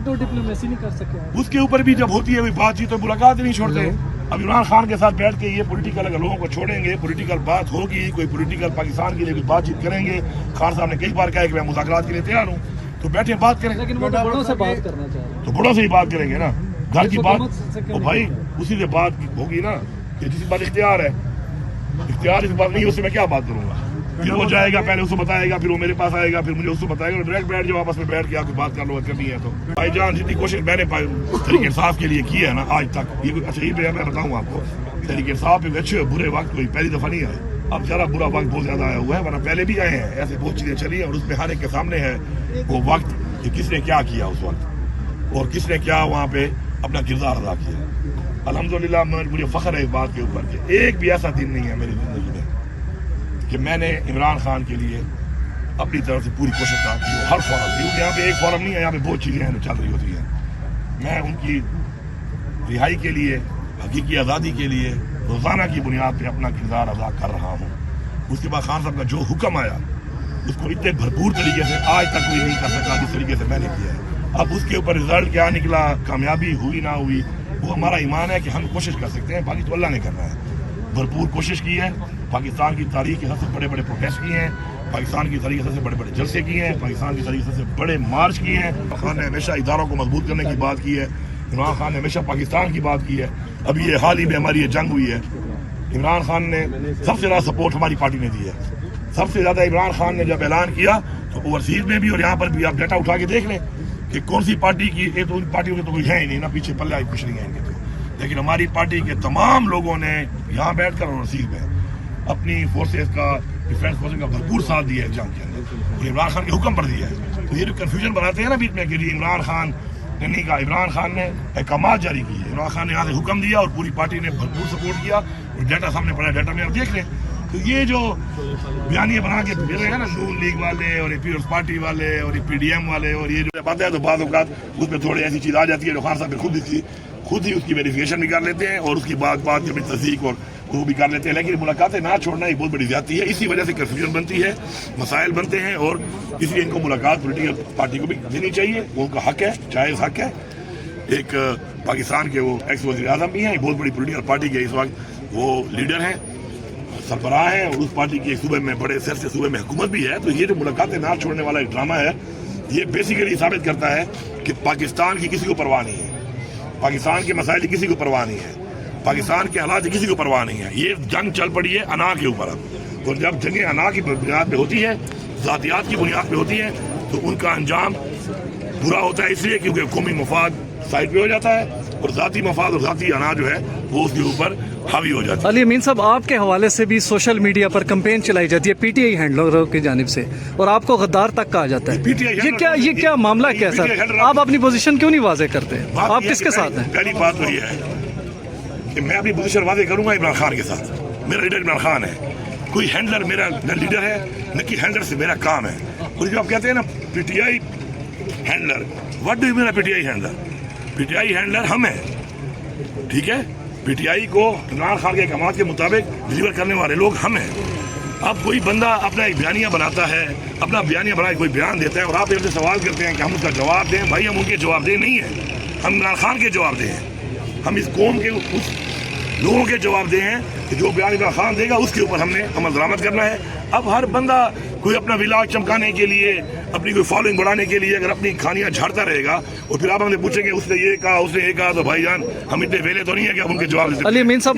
तो डिप्लोमेसी नहीं कर सके। उसके ऊपर भी जब होती है कोई बातचीत तो मुलाकात ही नहीं छोड़ते। अब इमरान खान के साथ बैठ के ये पॉलिटिकल अगर लोगों को छोड़ेंगे, पॉलिटिकल बात होगी, कोई पॉलिटिकल पाकिस्तान के लिए कोई बातचीत करेंगे, खान साहब ने कई बार कहा है कि मैं मुज़ाकरात के लिए तैयार हूँ, तो बैठे बात करें। लेकिन वो बड़ों से बात करना चाह रहे हैं, तो बड़ों से ही बात करेंगे ना, घर की बात से तो भाई उसी से बात होगी ना, कि जिसकी बात इख्तियार है, इख्तियार इस बात नहीं, उससे मैं क्या बात करूँगा। फिर वो जाएगा, पहले उसको बताएगा, फिर वो मेरे पास आएगा, फिर मुझे उसको बताएगा, डायरेक्ट बैठ जाओ आपस में, बैठ के आपकी बात कर लो, करनी है तो। भाईजान जितनी कोशिश मैंने तहरीक इंसाफ के लिए की है ना आज तक, ये अच्छा ये मैं बताऊँ आपको, तहरीक इंसाफ में अच्छे बुरे वक्त कोई पहली दफ़ा नहीं आए, अब ज़रा बुरा वक्त बहुत ज़्यादा आया हुआ है, वरना पहले भी आए हैं, ऐसे बहुत चीज़ें चली हैं और उसमें हर एक के सामने है वो वक्त कि किसने क्या किया उस वक्त और किसने क्या वहाँ पे अपना किरदार अदा किया। अल्हम्दुलिल्लाह मुझे फ़ख्र है इस बात के ऊपर कि एक भी ऐसा दिन नहीं है मेरी ज़िंदगी में कि मैंने इमरान खान के लिए अपनी तरफ से पूरी कोशिश की हो। हर फॉरम, यहाँ पे एक फॉरम नहीं है, यहाँ पे बहुत चीज़ें हैं जो चल रही होती हैं। मैं उनकी रिहाई के लिए, हकीकी आज़ादी के लिए रोज़ाना की बुनियाद पे अपना किरदार अदा कर रहा हूँ। उसके बाद खान साहब का जो हुक्म आया उसको इतने भरपूर तरीके से आज तक कोई नहीं कर सका जिस तरीके से मैंने किया है। अब उसके ऊपर रिजल्ट क्या निकला, कामयाबी हुई ना हुई, वो हमारा ईमान है कि हम कोशिश कर सकते हैं, बाकी तो अल्लाह ने करना है। भरपूर कोशिश की है, पाकिस्तान की तारीख के सबसे बड़े बड़े प्रोटेस्ट किए हैं, पाकिस्तान की तारीख के सबसे बड़े बड़े जलसे किए हैं, पाकिस्तान की तारीख के सबसे बड़े मार्च किए हैं। खान ने हमेशा इदारों को मजबूत करने की बात की है, इमरान खान ने हमेशा पाकिस्तान की बात की है। अभी ये हाल ही में हमारी ये जंग हुई है, इमरान खान ने सबसे ज़्यादा सपोर्ट हमारी पार्टी ने दी है। सबसे ज़्यादा इमरान खान ने जब ऐलान किया तो ओवरसीज में भी और यहाँ पर भी आप डाटा उठा के देख लें कि कौन सी पार्टी की, एक तो उन पार्टियों के तो कोई है ही नहीं ना, पीछे पल्ले आई कुछ नहीं है इनके तो, लेकिन हमारी पार्टी के तमाम लोगों ने यहाँ बैठ कर ओवरसीज में अपनी फोर्सेज का, डिफेंस फोर्सेज का भरपूर साथ दिया है जंग के अंदर और इमरान खान के हुक्म पर दिया है। तो ये जो कन्फ्यूजन बनाते हैं ना बीच में कि इमरान खान ने नहीं कहा, इमरान खान ने अहकामात जारी किए, इमरान खान ने यहाँ से हुक्म दिया और पूरी पार्टी ने भरपूर सपोर्ट किया और डाटा सामने पड़ा, डाटा में आप देख लें। तो ये जो बयानियाँ बना के फिर रहे हैं ना नून लीग वाले और ये पीपल्स पार्टी वाले और ये PDM वाले, और ये जो बातें हैं तो बाद औक़ात उसमें थोड़ी ऐसी चीज़ आ जाती है जो खान साहब खुद ही उसकी वेरिफिकेशन भी कर लेते हैं और उसकी बात की अपनी तस्दीक और वो भी कर लेते हैं। लेकिन मुलाकातें ना छोड़ना एक बहुत बड़ी ज़्यादती है, इसी वजह से कन्फ्यूजन बनती है, मसाइल बनते हैं और इसलिए इनको मुलाकात पॉलिटिकल पार्टी को भी देनी चाहिए, वो उनका हक है, जायज़ हक है। एक पाकिस्तान के वो एक्स वज़ीर आज़म भी हैं, बहुत बड़ी पॉलिटिकल पार्टी के इस वक्त वो लीडर हैं, सरबराह हैं और उस पार्टी की सूबे में बड़े सर से सूबे में हुकूमत भी है। तो ये जो मुलाकातें ना छोड़ने वाला एक ड्रामा है, ये बेसिकली साबित करता है कि पाकिस्तान की किसी को परवाह नहीं है, पाकिस्तान के मसाइल की किसी को परवाह नहीं है, पाकिस्तान के हालात की किसी को परवाह नहीं है। ये जंग चल पड़ी है अना के ऊपर अब, और जब जंगें अना की बुनियाद पे होती है, ज़ातियात की बुनियाद पे होती है, तो उनका अंजाम बुरा होता है, इसलिए क्योंकि कौमी मफाद साइड पे हो जाता है और ज़ाती मफाद और ज़ाती अना जो है वो उसके ऊपर हावी हो जाती है। अली अमीन साहब, आपके हवाले से भी सोशल मीडिया पर कैंपेन चलाई जाती है PTI हैंडलरों की जानिब से और आपको गद्दार तक कहा जाता है। ये क्या मामला क्या है सर? आप अपनी पोजीशन क्यों नहीं वाजे करते? आप किसके साथ हैं? पहली बात तो ये है कि मैं अपनी पोजीशन वाजे करूंगा इमरान खान के साथ, मेरा लीडर इमरान खान है, कोई हैंडलर मेरा न लीडर है न कि हैंडलर से मेरा काम है। और जो आप कहते हैं ना PTI handler, what do you mean PTI handler? PTI handler हम हैं, ठीक है, PTI को इमरान खान के अहकामात के मुताबिक डिलीवर करने वाले लोग हम हैं। अब कोई बंदा अपना एक बयानिया बनाता है, अपना बयानिया बना के कोई बयान देता है और आप इनसे सवाल करते हैं कि हम उसका जवाब दें। भाई हम उनके जवाबदेह नहीं हैं, हम इमरान खान के जवाबदेह हैं, हम इस कौम के उस लोगों के जवाबदेह हैं कि जो बयान इमरान खान देगा उसके ऊपर हमने अमल दरामद करना है। अब हर बंदा कोई अपना विलास चमकाने के लिए, अपनी कोई फॉलोइंग बढ़ाने के लिए अगर अपनी कहानियां झाड़ता रहेगा और फिर आप हमने पूछेंगे उसने ये कहा उसने ये कहा, तो भाईजान हम इतने वेले तो नहीं है कि हम उनके जवाब दे सकते। अली अमीन साहब